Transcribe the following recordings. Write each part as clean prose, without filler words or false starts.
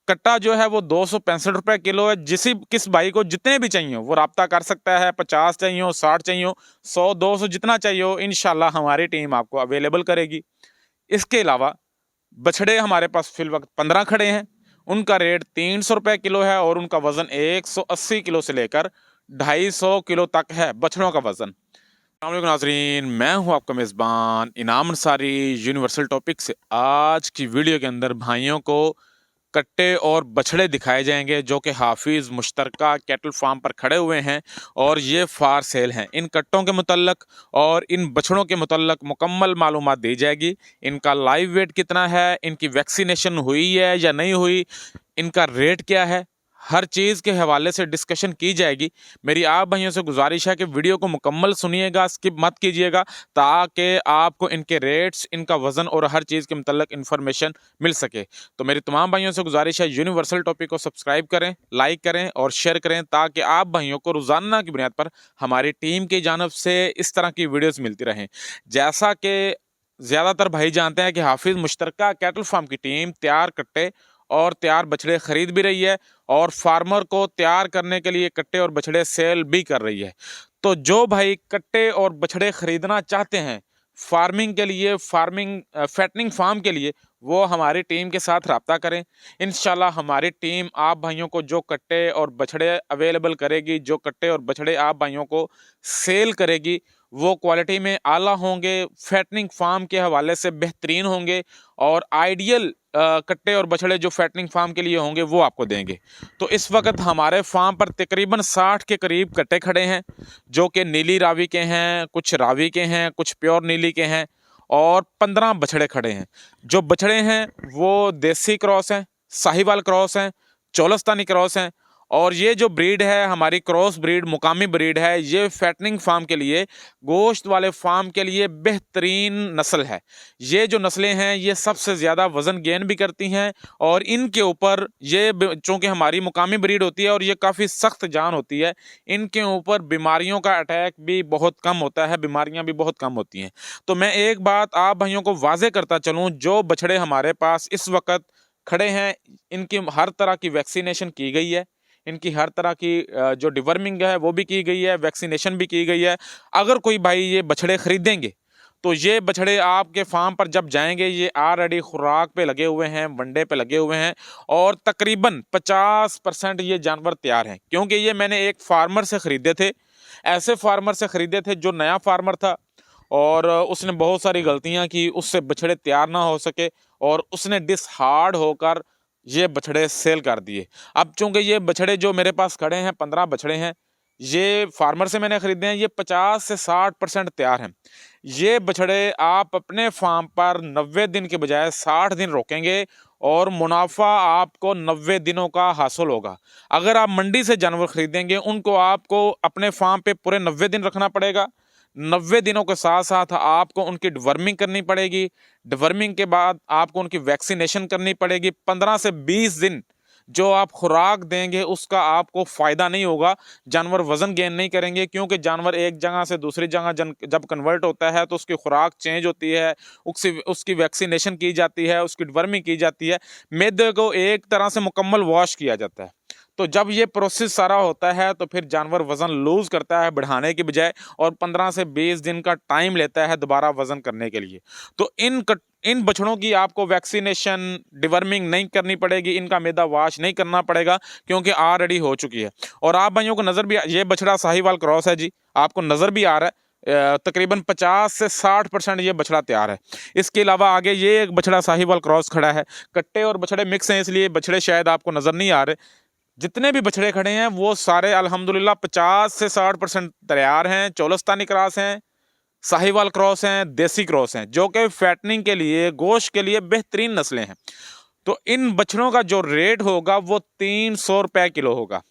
कट्टा जो है वो 265 रुपये किलो है। किस भाई को जितने भी चाहिए वो रब्ता कर सकता है। 50 चाहिए हो, 60 चाहिए हो, 100 200 जितना चाहिए हो, इंशाल्लाह हमारी टीम आपको अवेलेबल करेगी। इसके अलावा बछड़े हमारे पास फिल वक्त 15 खड़े हैं। उनका रेट 300 रुपये किलो है और उनका वजन 180 किलो से लेकर 250 किलो तक है बछड़ों का वजन। नाजरीन, मैं हूं आपका मेज़बान इनाम अंसारी यूनिवर्सल टॉपिक से। आज की वीडियो के अंदर भाइयों को कट्टे और बछड़े दिखाए जाएंगे जो कि हाफिज़ मुश्तरका कैटल फार्म पर खड़े हुए हैं और ये फार सेल हैं। इन कट्टों के मुतल्लक और इन बछड़ों के मुतल्लक मुकम्मल मालूमात दी जाएगी। इनका लाइव वेट कितना है, इनकी वैक्सीनेशन हुई है या नहीं हुई, इनका रेट क्या है, हर चीज़ के हवाले से डिस्कशन की जाएगी। मेरी आप भाइयों से गुजारिश है कि वीडियो को मुकम्मल सुनिएगा, स्किप मत कीजिएगा, ताकि आपको इनके रेट्स, इनका वज़न और हर चीज़ के मुतल्लक इन्फॉर्मेशन मिल सके। तो मेरी तमाम भाइयों से गुजारिश है यूनिवर्सल टॉपिक को सब्सक्राइब करें, लाइक करें और शेयर करें, ताकि आप भाइयों को रोज़ाना की बुनियाद पर हमारी टीम की जानब से इस तरह की वीडियोज़ मिलती रहें। जैसा कि ज़्यादातर भाई जानते हैं कि हाफिज़ मुश्तरका कैटल फार्म की टीम तैयार कट्टे और तैयार बछड़े खरीद भी रही है और फार्मर को तैयार करने के लिए कट्टे और बछड़े सेल भी कर रही है। तो जो भाई कट्टे और बछड़े खरीदना चाहते हैं फार्मिंग के लिए, फैटनिंग फार्म के लिए, वो हमारी टीम के साथ रब्ता करें। इंशाल्लाह हमारी टीम आप भाइयों को जो कट्टे और बछड़े अवेलेबल करेगी, जो कट्टे और बछड़े आप भाइयों को सेल करेगी, वो क्वालिटी में आला होंगे, फैटनिंग फार्म के हवाले से बेहतरीन होंगे और आइडियल कट्टे और बछड़े जो फैटनिंग फार्म के लिए होंगे वो आपको देंगे। तो इस वक्त हमारे फार्म पर तकरीबन 60 के करीब कट्टे खड़े हैं जो कि नीली रावी के हैं, कुछ रावी के हैं, कुछ प्योर नीली के हैं और 15 बछड़े खड़े हैं। जो बछड़े हैं वो देसी क्रॉस हैं, साहिवाल क्रॉस हैं, चोलस्तानी क्रॉस हैं और ये जो ब्रीड है हमारी क्रॉस ब्रीड, मुकामी ब्रीड है। ये फैटनिंग फार्म के लिए, गोश्त वाले फार्म के लिए बेहतरीन नस्ल है। ये जो नस्लें हैं ये सबसे ज़्यादा वज़न गेन भी करती हैं और इनके ऊपर ये चूँकि हमारी मुकामी ब्रीड होती है और ये काफ़ी सख्त जान होती है, इनके ऊपर बीमारियों का अटैक भी बहुत कम होता है, बीमारियां भी बहुत कम होती हैं। तो मैं एक बात आप भाइयों को वाजे करता चलूँ, जो बछड़े हमारे पास इस वक्त खड़े हैं इनकी हर तरह की वैक्सीनेशन की गई है। इनकी हर तरह की जो डिवर्मिंग है वो भी की गई है, वैक्सीनेशन भी की गई है। अगर कोई भाई ये बछड़े खरीदेंगे तो ये बछड़े आपके फार्म पर जब जाएंगे ये ऑलरेडी खुराक पे लगे हुए हैं, वनडे पे लगे हुए हैं और तकरीबन 50% ये जानवर तैयार हैं। क्योंकि ये मैंने एक फार्मर से ख़रीदे थे, ऐसे फार्मर से ख़रीदे थे जो नया फार्मर था और उसने बहुत सारी गलतियां की, उससे बछड़े तैयार ना हो सके और उसने डिसहार्ड होकर ये बछड़े सेल कर दिए। अब चूंकि ये बछड़े जो मेरे पास खड़े हैं 15 बछड़े हैं, ये फार्मर से मैंने ख़रीदे हैं, ये 50 से 60% तैयार हैं। ये बछड़े आप अपने फार्म पर 90 दिन के बजाय 60 दिन रोकेंगे और मुनाफा आपको 90 दिनों का हासिल होगा। अगर आप मंडी से जानवर खरीदेंगे उनको आपको अपने फार्म पे पूरे 90 दिन रखना पड़ेगा। 90 दिनों के साथ साथ आपको उनकी डिवर्मिंग करनी पड़ेगी। डिवर्मिंग के बाद आपको उनकी वैक्सीनेशन करनी पड़ेगी। 15 से 20 दिन जो आप खुराक देंगे उसका आपको फ़ायदा नहीं होगा, जानवर वज़न गेन नहीं करेंगे। क्योंकि जानवर एक जगह से दूसरी जगह जब कन्वर्ट होता है तो उसकी खुराक चेंज होती है, उसकी वैक्सीनेशन की जाती है, उसकी डिवर्मिंग की जाती है, मैदे को एक तरह से मुकम्मल वॉश किया जाता है। तो जब ये प्रोसेस सारा होता है तो फिर जानवर वज़न लूज़ करता है बढ़ाने की बजाय और 15 से 20 दिन का टाइम लेता है दोबारा वज़न करने के लिए। तो इन बछड़ों की आपको वैक्सीनेशन, डिवर्मिंग नहीं करनी पड़ेगी, इनका मैदा वाश नहीं करना पड़ेगा क्योंकि ऑलरेडी हो चुकी है। और आप भाइयों को नज़र भी, ये बछड़ा साहिवाल क्रॉस है जी, आपको नज़र भी आ रहा है। तकरीबन 50 से 60% ये बछड़ा तैयार है। इसके अलावा आगे ये एक बछड़ा साहिवाल क्रॉस खड़ा है। कट्टे और बछड़े मिक्स हैं इसलिए बछड़े शायद आपको नज़र नहीं आ रहे। जितने भी बछड़े खड़े हैं वो सारे अल्हम्दुलिल्लाह 50 से 60% तैयार हैं। चोलस्तानी क्रॉस हैं, साहिवाल क्रॉस हैं, देसी क्रॉस हैं, जो कि फैटनिंग के लिए, गोश्त के लिए बेहतरीन नस्लें हैं। तो इन बछड़ों का जो रेट होगा वो 300 रुपये किलो होगा।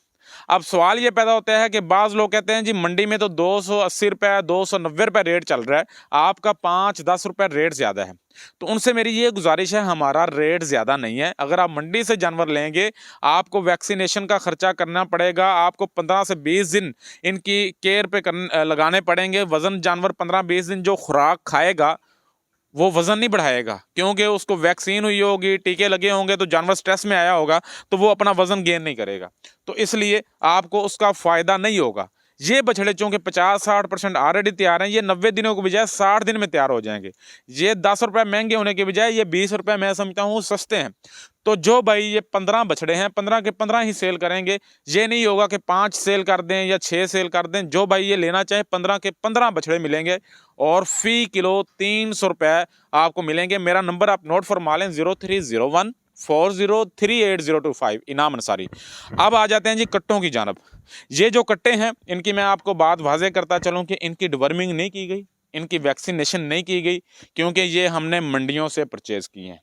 अब सवाल ये पैदा होता है कि बाज़ लोग कहते हैं जी मंडी में तो 280 रुपये, 290 रुपये रेट चल रहा है, आपका 5-10 रुपये रेट ज़्यादा है। तो उनसे मेरी ये गुजारिश है, हमारा रेट ज़्यादा नहीं है। अगर आप मंडी से जानवर लेंगे आपको वैक्सीनेशन का ख़र्चा करना पड़ेगा, आपको 15 से 20 दिन इनकी केयर पे लगाने पड़ेंगे। वज़न जानवर 15-20 दिन जो खुराक खाएगा वो वज़न नहीं बढ़ाएगा, क्योंकि उसको वैक्सीन हुई होगी, टीके लगे होंगे, तो जानवर स्ट्रेस में आया होगा, तो वो अपना वज़न गेन नहीं करेगा, तो इसलिए आपको उसका फ़ायदा नहीं होगा। ये बछड़े चूँकि 50-60% ऑलरेडी तैयार हैं, ये 90 दिनों के बजाय 60 दिन में तैयार हो जाएंगे। ये 10 रुपये महंगे होने के बजाय ये 20 रुपये मैं समझता हूँ सस्ते हैं। तो जो भाई ये 15 बछड़े हैं, 15 के 15 ही सेल करेंगे। ये नहीं होगा कि 5 सेल कर दें या 6 सेल कर दें। जो भाई ये लेना चाहे 15 के 15 बछड़े मिलेंगे और फी किलो 300 रुपये आपको मिलेंगे। मेरा नंबर आप नोट फरमा लें, 0301403825, इनाम अंसारी। अब आ जाते हैं जी कट्टों की जानब। ये जो कट्टे हैं, इनकी मैं आपको बात वाज़ेह करता चलूँ कि इनकी डिवर्मिंग नहीं की गई, इनकी वैक्सीनेशन नहीं की गई, क्योंकि ये हमने मंडियों से परचेज़ किए हैं।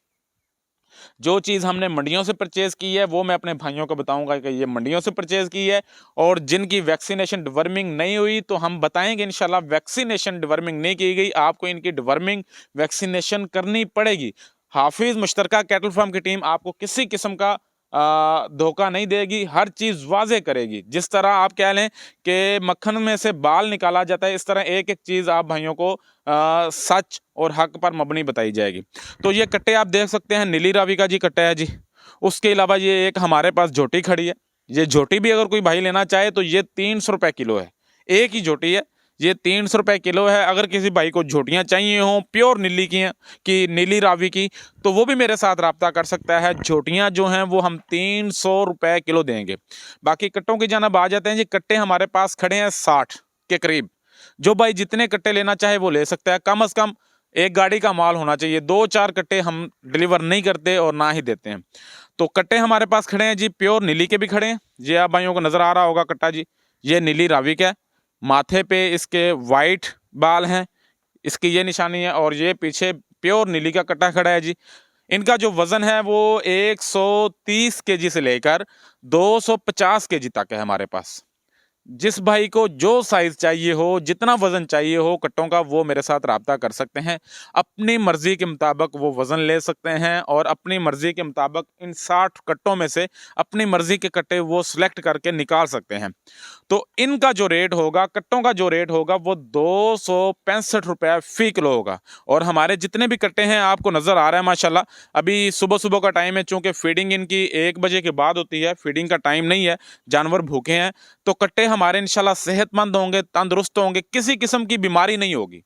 जो चीज़ हमने मंडियों से परचेज़ की है वो मैं अपने भाइयों को बताऊंगा कि ये मंडियों से परचेज़ की है। और जिनकी वैक्सीनेशन डिवर्मिंग नहीं हुई तो हम बताएंगे इंशाल्लाह, वैक्सीनेशन डिवर्मिंग नहीं की गई, आपको इनकी डिवर्मिंग वैक्सीनेशन करनी पड़ेगी। हाफिज़ मुश्तरका कैटल फार्म की टीम आपको किसी किस्म का धोखा नहीं देगी, हर चीज़ वाज़े करेगी। जिस तरह आप कह लें कि मक्खन में से बाल निकाला जाता है, इस तरह एक एक चीज़ आप भाइयों को सच और हक पर मबनी बताई जाएगी। तो ये कट्टे आप देख सकते हैं, नीली रावी का जी कट्टा है जी। उसके अलावा ये एक हमारे पास झोटी खड़ी है। ये झोटी भी अगर कोई भाई लेना चाहे तो ये 300 रुपये किलो है, एक ही झोटी है, ये 300 रुपये किलो है। अगर किसी भाई को झोटियाँ चाहिए हों प्योर नीली की हैं, कि नीली रावी की, तो वो भी मेरे साथ रब्ता कर सकता है। झोटियाँ जो हैं वो हम 300 रुपये किलो देंगे। बाकी कट्टों की जानब आ जाते हैं जी। कट्टे हमारे पास खड़े हैं 60 के करीब। जो भाई जितने कट्टे लेना चाहे वो ले सकता है। कम से कम एक गाड़ी का माल होना चाहिए, 2-4 कट्टे हम डिलीवर नहीं करते और ना ही देते हैं। तो कट्टे हमारे पास खड़े हैं जी, प्योर नीली के भी खड़े हैं। ये आप भाइयों को नज़र आ रहा होगा कट्टा जी, ये नीली रावी का है। माथे पे इसके वाइट बाल हैं, इसकी ये निशानी है, और ये पीछे प्योर नीली का कट्टा खड़ा है जी। इनका जो वज़न है वो 130 केजी से लेकर 250 केजी तक है हमारे पास। जिस भाई को जो साइज़ चाहिए हो, जितना वज़न चाहिए हो कट्टों का, वो मेरे साथ रब्ता कर सकते हैं। अपनी मर्ज़ी के मुताबिक वो वज़न ले सकते हैं और अपनी मर्ज़ी के मुताबिक इन 60 कट्टों में से अपनी मर्ज़ी के कट्टे वो सिलेक्ट करके निकाल सकते हैं। तो इनका जो रेट होगा, कट्टों का जो रेट होगा, वो 265 रुपये फ़ी किलो होगा। और हमारे जितने भी कट्टे हैं आपको नज़र आ रहा है माशाल्लाह, अभी सुबह सुबह का टाइम है, चूँकि फीडिंग इनकी 1 बजे के बाद होती है, फीडिंग का टाइम नहीं है, जानवर भूखे हैं। तो कट्टे हमारे इंशाल्लाह सेहतमंद होंगे, तंदुरुस्त होंगे, किसी किस्म की बीमारी नहीं होगी।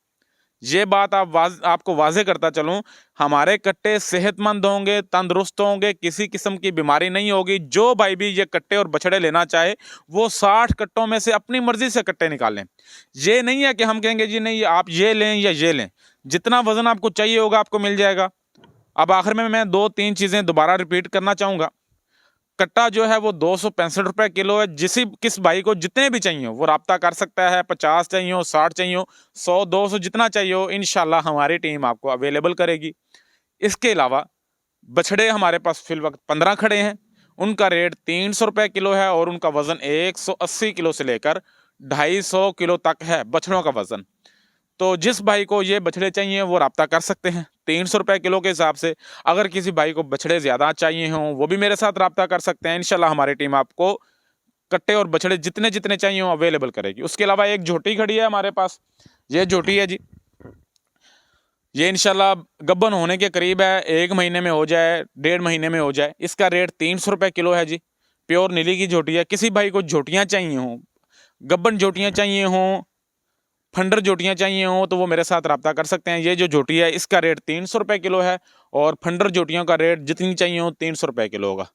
ये बात आपको वाज़ेह करता चलूँ, हमारे कट्टे सेहतमंद होंगे, तंदुरुस्त होंगे, किसी किस्म की बीमारी नहीं होगी। जो भाई भी ये कट्टे और बछड़े लेना चाहे वो 60 कट्टों में से अपनी मर्ज़ी से कट्टे निकालें। ये नहीं है कि हम कहेंगे जी नहीं आप ये लें या ये लें, जितना वज़न आपको चाहिए होगा आपको मिल जाएगा। अब आखिर में मैं 2-3 चीज़ें दोबारा रिपीट करना चाहूँगा। कट्टा जो है वो 265 रुपये किलो है। किस भाई को जितने भी चाहिए हो वो रब्ता कर सकता है। 50 चाहिए हो, 60 चाहिए हो, 100-200 जितना चाहिए हो, इंशाल्लाह हमारी टीम आपको अवेलेबल करेगी। इसके अलावा बछड़े हमारे पास फिल वक्त 15 खड़े हैं। उनका रेट 300 रुपये किलो है और उनका वज़न 180 किलो से लेकर 250 किलो तक है बछड़ों का वज़न। तो जिस भाई को ये बछड़े चाहिए वो रब्ता कर सकते हैं 300 रुपये किलो के हिसाब से। अगर किसी भाई को बछड़े ज़्यादा चाहिए हों वो भी मेरे साथ रब्ता कर सकते हैं। इंशाल्लाह हमारी टीम आपको कट्टे और बछड़े जितने जितने चाहिए हों अवेलेबल करेगी। उसके अलावा एक झोटी खड़ी है हमारे पास, ये झोटी है जी। ये इंशाल्लाह गब्बन होने के करीब है, 1 महीने में हो जाए, 1.5 महीने में हो जाए। इसका रेट 300 रुपये किलो है जी। प्योर नीली की झोटी है। किसी भाई को झोटियाँ चाहिए हों, गब्बन झोटियाँ चाहिए हों, फंडर जोटियाँ चाहिए हों तो वो मेरे साथ रब्ता कर सकते हैं। ये जो जोटी है इसका रेट 300 रुपये किलो है और फंडर जोटियों का रेट जितनी चाहिए हो 300 रुपये किलो होगा।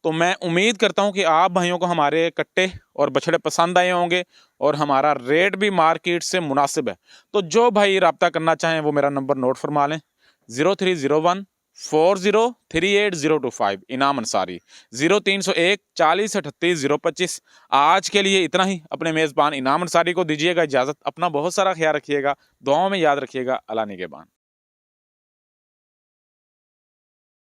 तो मैं उम्मीद करता हूं कि आप भाइयों को हमारे कट्टे और बछड़े पसंद आए होंगे और हमारा रेट भी मार्केट से मुनासिब है। तो जो भाई रब्ता करना चाहें वो मेरा नंबर नोट फरमा लें, 0301403825, इनाम अंसारी, 0301 40 38 025। आज के लिए इतना ही। अपने मेज़बान इनाम अंसारी को दीजिएगा इजाज़त। अपना बहुत सारा ख्याल रखिएगा, दुआओं में याद रखिएगा। अल्लाह निगहबान।